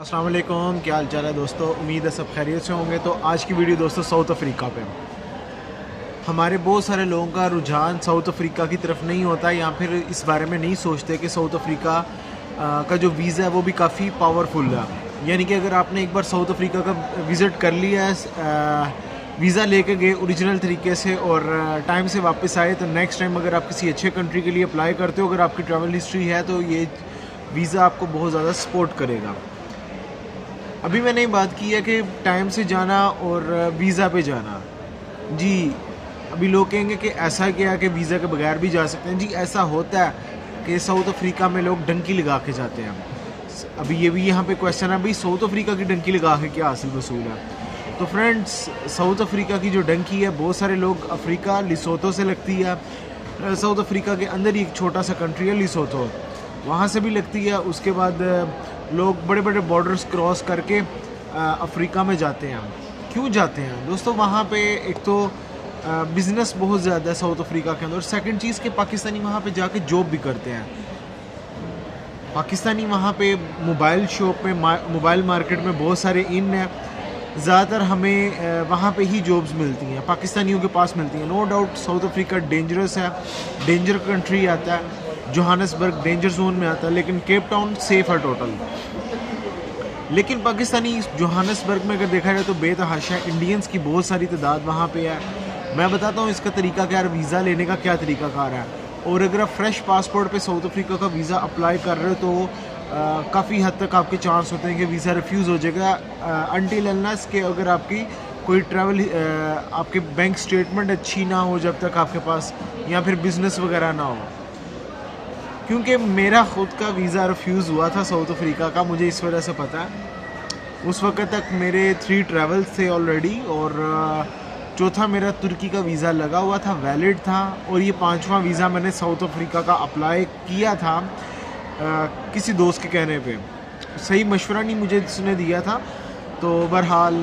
अस्सलाम वालेकुम, क्या हाल चाल है दोस्तों। उम्मीद है सब खैरियत से होंगे। तो आज की वीडियो दोस्तों साउथ अफ्रीका पे। हमारे बहुत सारे लोगों का रुझान साउथ अफ्रीका की तरफ नहीं होता या फिर इस बारे में नहीं सोचते कि साउथ अफ्रीका का जो वीज़ा है वो भी काफ़ी पावरफुल है। यानी कि अगर आपने एक बार साउथ अफ्रीका का विज़िट कर लिया है, वीज़ा लेके गए ओरिजिनल तरीके से और टाइम से वापस आए, तो नेक्स्ट टाइम अगर आप किसी अच्छे कंट्री के लिए अप्लाई करते हो, अगर आपकी ट्रैवल हिस्ट्री है, तो ये वीज़ा आपको बहुत ज़्यादा सपोर्ट करेगा। अभी मैंने बात की है कि टाइम से जाना और वीज़ा पे जाना। जी, अभी लोग कहेंगे कि ऐसा क्या है कि वीज़ा के बगैर भी जा सकते हैं। जी, ऐसा होता है कि साउथ अफ्रीका में लोग डंकी लगा के जाते हैं। अभी ये भी यहाँ पे क्वेश्चन है, भाई साउथ अफ्रीका की डंकी लगा के क्या हासिल वसूल है। तो फ्रेंड्स, साउथ अफ्रीका की जो डंकी है, बहुत सारे लोग अफ्रीका लिसोथो से लगती है। साउथ अफ्रीका के अंदर ही एक छोटा सा कंट्री है लिसोथो, वहाँ से भी लगती है। उसके बाद लोग बड़े बड़े बॉर्डर्स क्रॉस करके अफ्रीका में जाते हैं। क्यों जाते हैं दोस्तों? वहाँ पे एक तो बिज़नेस बहुत ज़्यादा है साउथ अफ्रीका के अंदर, और सेकंड चीज़ के पाकिस्तानी वहाँ पे जाके जॉब भी करते हैं। पाकिस्तानी वहाँ पे मोबाइल शॉप में, मोबाइल मार्केट में बहुत सारे इन है। ज़्यादातर हमें वहाँ पे ही जॉब्स मिलती हैं, पाकिस्तानियों के पास मिलती हैं। No doubt South Africa dangerous है, डेंजर कंट्री आता है। जोहानसबर्ग डेंजर जोन में आता है, लेकिन केप टाउन सेफ है टोटल। लेकिन पाकिस्तानी जोहानसबर्ग में अगर देखा जाए तो बेतहाशा इंडियंस की बहुत सारी तादाद वहाँ पे है। मैं बताता हूँ इसका तरीका क्या है, वीज़ा लेने का क्या तरीका कार है। और अगर आप फ्रेश पासपोर्ट पे साउथ अफ्रीका का वीज़ा अप्लाई कर रहे हो तो काफ़ी हद तक आपके चांस होते हैं कि वीज़ा रिफ्यूज़ हो जाएगा, अनटिल अनलेस कि अगर आपकी कोई ट्रैवल आपके बैंक स्टेटमेंट अच्छी ना हो, जब तक आपके पास, या फिर बिज़नेस वगैरह ना हो। क्योंकि मेरा ख़ुद का वीज़ा रिफ्यूज़ हुआ था साउथ अफ्रीका का, मुझे इस वजह से पता है। उस वक्त तक मेरे 3 ट्रैवल्स थे ऑलरेडी, और चौथा मेरा तुर्की का वीज़ा लगा हुआ था, वैलिड था। और ये 5वां वीज़ा मैंने साउथ अफ्रीका का अप्लाई किया था किसी दोस्त के कहने पे। सही मशवरा नहीं मुझे उसने दिया था, तो बहरहाल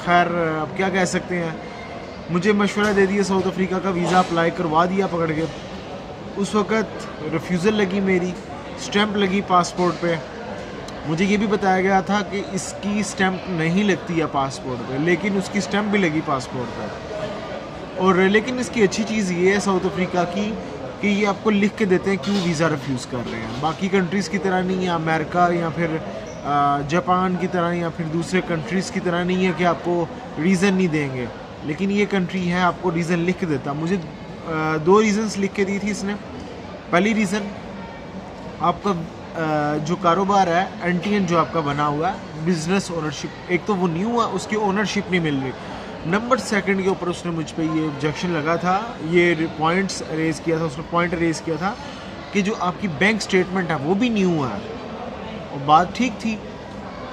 खैर अब क्या कह सकते हैं, मुझे मशवरा दे दिया, साउथ अफ्रीका का वीज़ा अप्लाई करवा दिया पकड़ के। उस वक़्त रिफ्यूज़ल लगी, मेरी स्टैंप लगी पासपोर्ट पे। मुझे ये भी बताया गया था कि इसकी स्टैंप नहीं लगती है पासपोर्ट पे, लेकिन उसकी स्टैंप भी लगी पासपोर्ट पे। और लेकिन इसकी अच्छी चीज़ ये है साउथ अफ्रीका की कि ये आपको लिख के देते हैं क्यों वीज़ा रिफ्यूज़ कर रहे हैं। बाकी कंट्रीज़ की तरह नहीं है, अमेरिका या फिर जापान की तरह या फिर दूसरे कंट्रीज़ की तरह नहीं है कि आपको रीज़न नहीं देंगे। लेकिन ये कंट्री है, आपको रीज़न लिख के देता। मुझे 2 रीज़न्स लिख के दी थी इसने। पहली रीज़न, आपका जो कारोबार है एनटीएन जो आपका बना हुआ है, बिज़नेस ओनरशिप, एक तो वो न्यू है, उसकी ओनरशिप नहीं मिल रही। नंबर 2 के ऊपर उसने मुझ पे ये ऑब्जेक्शन लगा था, ये पॉइंट्स रेज़ किया था, उसने पॉइंट रेज़ किया था कि जो आपकी बैंक स्टेटमेंट है वो भी न्यू है। और बात ठीक थी,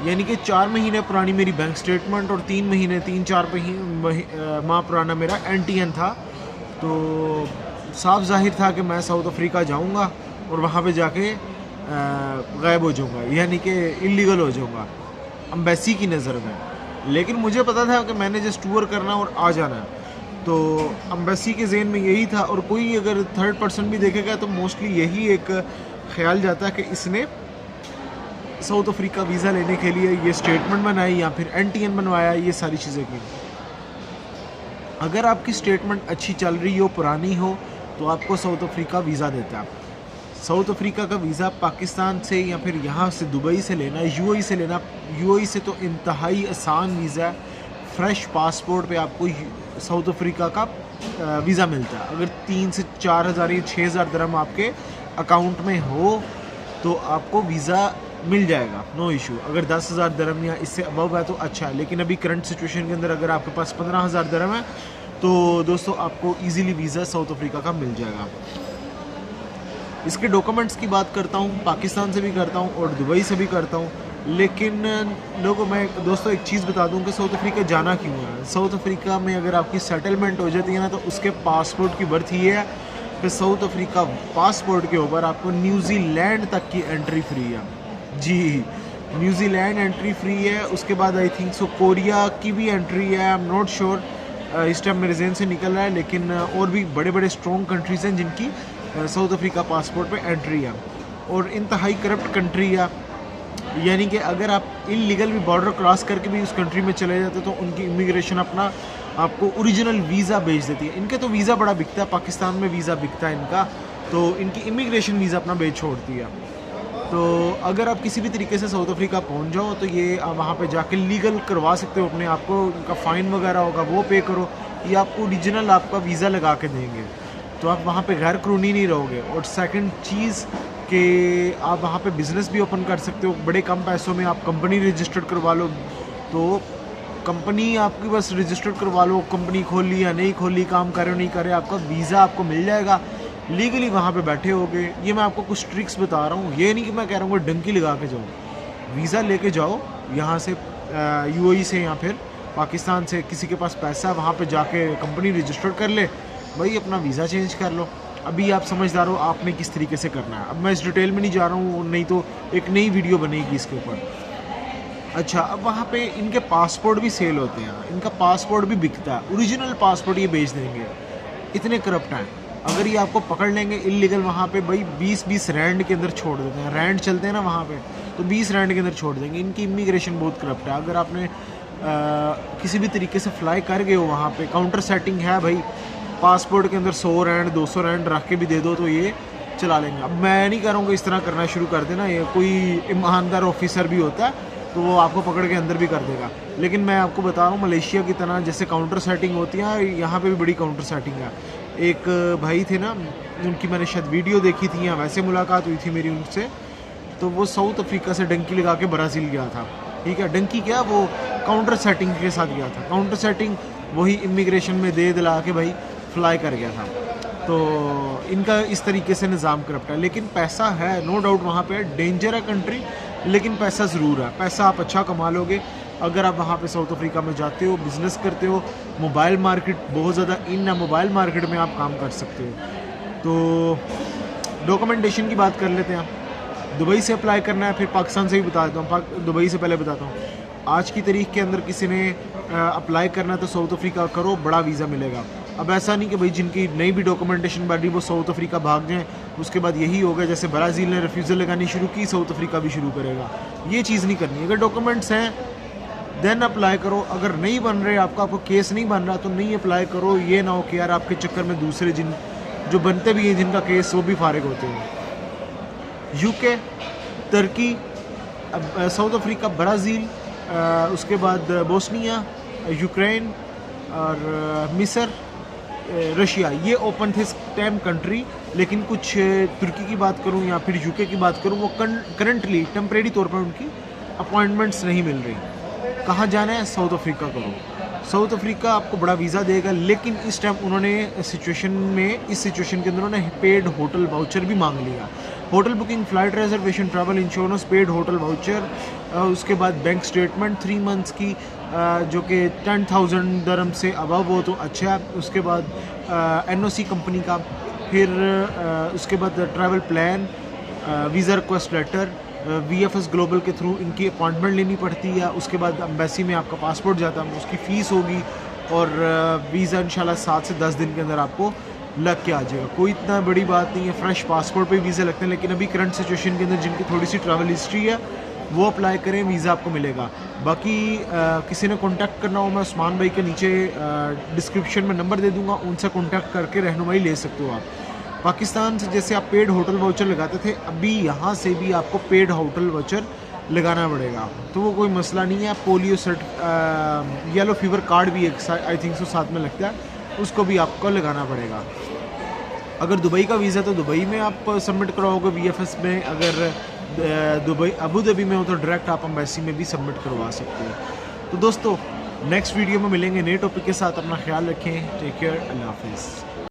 यानी कि 4 महीने पुरानी मेरी बैंक स्टेटमेंट और 3-4 माह पुराना मेरा एनटीएन था। तो साफ जाहिर था कि मैं साउथ अफ्रीका जाऊंगा और वहाँ पे जाके गायब हो जाऊंगा, यानी कि इलीगल हो जाऊंगा एम्बेसी की नज़र में। लेकिन मुझे पता था कि मैंने जस्ट टूर करना और आ जाना है। तो एम्बेसी के ज़हन में यही था, और कोई अगर थर्ड पर्सन भी देखेगा तो मोस्टली यही एक ख्याल जाता है कि इसने साउथ अफ्रीका वीज़ा लेने के लिए ये स्टेटमेंट बनाई या फिर एनटीएन बनवाया, ये सारी चीज़ें की। अगर आपकी स्टेटमेंट अच्छी चल रही हो, पुरानी हो, तो आपको साउथ अफ्रीका वीज़ा देता है। साउथ अफ्रीका का वीज़ा पाकिस्तान से या फिर यहाँ से दुबई से लेना, यूएई से लेना, यूएई से तो इंतहाई आसान वीज़ा है। फ्रेश पासपोर्ट पे आपको साउथ अफ्रीका का वीज़ा मिलता है। अगर 3 से 4 हज़ार या 6 हज़ार दिरहम आपके अकाउंट में हो तो आपको वीज़ा मिल जाएगा, नो इशू। अगर 10 हज़ार दिरहम या इससे अबव है तो अच्छा है। लेकिन अभी करंट सिचुएशन के अंदर अगर आपके पास 15 हज़ार दिरहम है तो दोस्तों आपको इजीली वीज़ा साउथ अफ्रीका का मिल जाएगा। इसके डॉक्यूमेंट्स की बात करता हूँ, पाकिस्तान से भी करता हूँ और दुबई से भी करता हूँ। लेकिन लोगों, मैं दोस्तों एक चीज़ बता दूँ कि साउथ अफ्रीका जाना क्यों है। साउथ अफ्रीका में अगर आपकी सेटलमेंट हो जाती है ना, तो उसके पासपोर्ट की बर्थ ये है कि साउथ अफ्रीका पासपोर्ट के ऊपर आपको न्यूजीलैंड तक की एंट्री फ्री है। जी, न्यूजीलैंड एंट्री फ्री है। उसके बाद आई थिंक सो कोरिया की भी एंट्री है, आई एम नॉट श्योर, इस टाइम मेरे जहन से निकल रहा है। लेकिन और भी बड़े बड़े स्ट्रॉन्ग कंट्रीज़ हैं जिनकी साउथ अफ्रीका पासपोर्ट पे एंट्री है। और इंतहाई करप्ट कंट्री है, यानी कि अगर आप इलीगल भी बॉर्डर क्रॉस करके भी उस कंट्री में चले जाते तो उनकी इमिग्रेशन अपना आपको ओरिजिनल वीज़ा भेज देती है। इनके तो वीज़ा बड़ा बिकता है, पाकिस्तान में वीज़ा बिकता है इनका, तो इनकी इमिग्रेशन वीज़ा अपना भेज छोड़ती है। तो अगर आप किसी भी तरीके से साउथ अफ्रीका पहुंच जाओ तो ये आप वहाँ पे जाके लीगल करवा सकते हो अपने आप को, उनका फ़ाइन वगैरह होगा वो पे करो, ये आपको ओरिजिनल आपका वीज़ा लगा के देंगे, तो आप वहाँ पे गैर कानूनी नहीं रहोगे। और सेकंड चीज़ कि आप वहाँ पे बिज़नेस भी ओपन कर सकते हो बड़े कम पैसों में। आप कंपनी रजिस्टर्ड करवा लो, तो कंपनी आपकी बस रजिस्टर्ड करवा लो, कंपनी खोली या नहीं खोली, काम कर रहे हो नहीं कर रहे, आपका वीज़ा आपको मिल जाएगा, लीगली वहाँ पे बैठे होगे। ये मैं आपको कुछ ट्रिक्स बता रहा हूँ, ये नहीं कि मैं कह रहा हूँ डंकी लगा के जाओ। वीज़ा लेके जाओ यहाँ से यूएई से या फिर पाकिस्तान से, किसी के पास पैसा वहाँ पे जाके कंपनी रजिस्टर्ड कर ले, भाई अपना वीज़ा चेंज कर लो। अभी आप समझदार हो आपने किस तरीके से करना है। अब मैं इस डिटेल में नहीं जा रहा हूँ, नहीं तो एक नई वीडियो बनेगी इसके ऊपर। अच्छा, अब वहाँ पे इनके पासपोर्ट भी सेल होते हैं, इनका पासपोर्ट भी बिकता है, ओरिजिनल पासपोर्ट ये बेच देंगे, इतने करप्ट हैं। अगर ये आपको पकड़ लेंगे इलीगल वहाँ पे, भाई 20-20 रैंड के अंदर छोड़ देते हैं, रैंड चलते हैं ना वहाँ पे, तो 20 रैंड के अंदर छोड़ देंगे। इनकी इमिग्रेशन बहुत करप्ट है। अगर आपने किसी भी तरीके से फ्लाई कर गए हो वहाँ पे, काउंटर सेटिंग है भाई, पासपोर्ट के अंदर 100 रैंड 200 रैंड रख के भी दे दो तो ये चला लेंगे। अब मैं नहीं करूँगा इस तरह करना शुरू कर देना, ये कोई ईमानदार ऑफिसर भी होता है तो वो आपको पकड़ के अंदर भी कर देगा। लेकिन मैं आपको बता रहा हूँ मलेशिया की तरह जैसे काउंटर सेटिंग होती है, यहाँ पे भी बड़ी काउंटर सेटिंग है। एक भाई थे ना, उनकी मैंने शायद वीडियो देखी थी या वैसे मुलाकात हुई थी मेरी उनसे, तो वो साउथ अफ्रीका से डंकी लगा के ब्राज़ील गया था। ठीक है, डंकी क्या, वो काउंटर सेटिंग के साथ गया था, काउंटर सेटिंग वही इमिग्रेशन में दे दिला के भाई फ्लाई कर गया था। तो इनका इस तरीके से निज़ाम करप्ट है, लेकिन पैसा है नो डाउट वहाँ पे। डेंजर है कंट्री, लेकिन पैसा ज़रूर है, पैसा आप अच्छा कमा लोगे अगर आप वहाँ पे साउथ अफ्रीका में जाते हो, बिज़नेस करते हो। मोबाइल मार्केट बहुत ज़्यादा इन है, मोबाइल मार्केट में आप काम कर सकते हो। तो डॉक्यूमेंटेशन की बात कर लेते हैं। दुबई से अप्लाई करना है, फिर पाकिस्तान से भी बता देता हूँ, दुबई से पहले बताता हूँ। आज की तारीख के अंदर किसी ने अप्लाई करना है तो साउथ अफ्रीका करो, बड़ा वीज़ा मिलेगा। अब ऐसा नहीं कि भाई जिनकी नई भी डॉक्यूमेंटेशन बन रही वो साउथ अफ्रीका भाग जाएँ, उसके बाद यही होगा जैसे ब्राज़ील ने रिफ्यूज़ल लगानी शुरू की, साउथ अफ्रीका भी शुरू करेगा। ये चीज़ नहीं करनी। अगर डॉक्यूमेंट्स हैं देन अप्लाई करो, अगर नहीं बन रहे आपको केस नहीं बन रहा तो नहीं अप्लाई करो। ये ना हो कि यार आपके चक्कर में दूसरे जो बनते भी हैं जिनका केस, वो भी फारिग होते हैं। यूके, तुर्की, साउथ अफ्रीका, ब्राज़ील, उसके बाद बोस्निया, यूक्रेन और मिस्र, रशिया, ये ओपन थे स्टैम कंट्री। लेकिन कुछ तुर्की की बात करूं या फिर यूके की बात करूं, वो करंटली टेम्परेरी तौर पर उनकी अपॉइंटमेंट्स नहीं मिल रही। कहाँ जाना है, साउथ अफ्रीका करो। साउथ अफ्रीका आपको बड़ा वीज़ा देगा, लेकिन इस टाइम उन्होंने इस सिचुएशन के अंदर उन्होंने पेड होटल वाउचर भी मांग लिया। Hotel booking, flight reservation, travel insurance, paid hotel voucher, उसके बाद बैंक स्टेटमेंट 3 मंथ्स की जो कि 10,000 दरम से अबव हो तो अच्छा है। उसके बाद एनओसी कंपनी का, फिर उसके बाद travel plan, visa request letter, VFS global के थ्रू इनकी अपॉइंटमेंट लेनी पड़ती है। उसके बाद एम्बेसी में आपका पासपोर्ट जाता है, उसकी फ़ीस होगी, और वीज़ा इंशाल्लाह 7 से 10 दिन के अंदर आपको लग के आ जाएगा। कोई इतना बड़ी बात नहीं है, फ्रेश पासपोर्ट पे वीज़ा लगते हैं। लेकिन अभी करंट सिचुएशन के अंदर जिनकी थोड़ी सी ट्रैवल हिस्ट्री है वो अप्लाई करें, वीज़ा आपको मिलेगा। बाकी किसी ने कॉन्टैक्ट करना हो, मैं उस्मान भाई के नीचे डिस्क्रिप्शन में नंबर दे दूँगा, उनसे कॉन्टैक्ट करके रहनुमाई ले सकते हो आप। पाकिस्तान से जैसे आप पेड होटल वाउचर लगाते थे, अभी यहाँ से भी आपको पेड होटल वाउचर लगाना पड़ेगा, तो वो कोई मसला नहीं है। पोलियो येलो फीवर कार्ड भी एक आई थिंक साथ में लगता है, उसको भी आपको लगाना पड़ेगा। अगर दुबई का वीज़ा तो दुबई में आप सबमिट कराओगे VFS में, अगर दुबई अबू धाबी में हो तो डायरेक्ट आप एम्बेसी में भी सबमिट करवा सकते हो। तो दोस्तों नेक्स्ट वीडियो में मिलेंगे नए टॉपिक के साथ, अपना ख्याल रखें, टेक केयर, अल्लाह हाफिज़।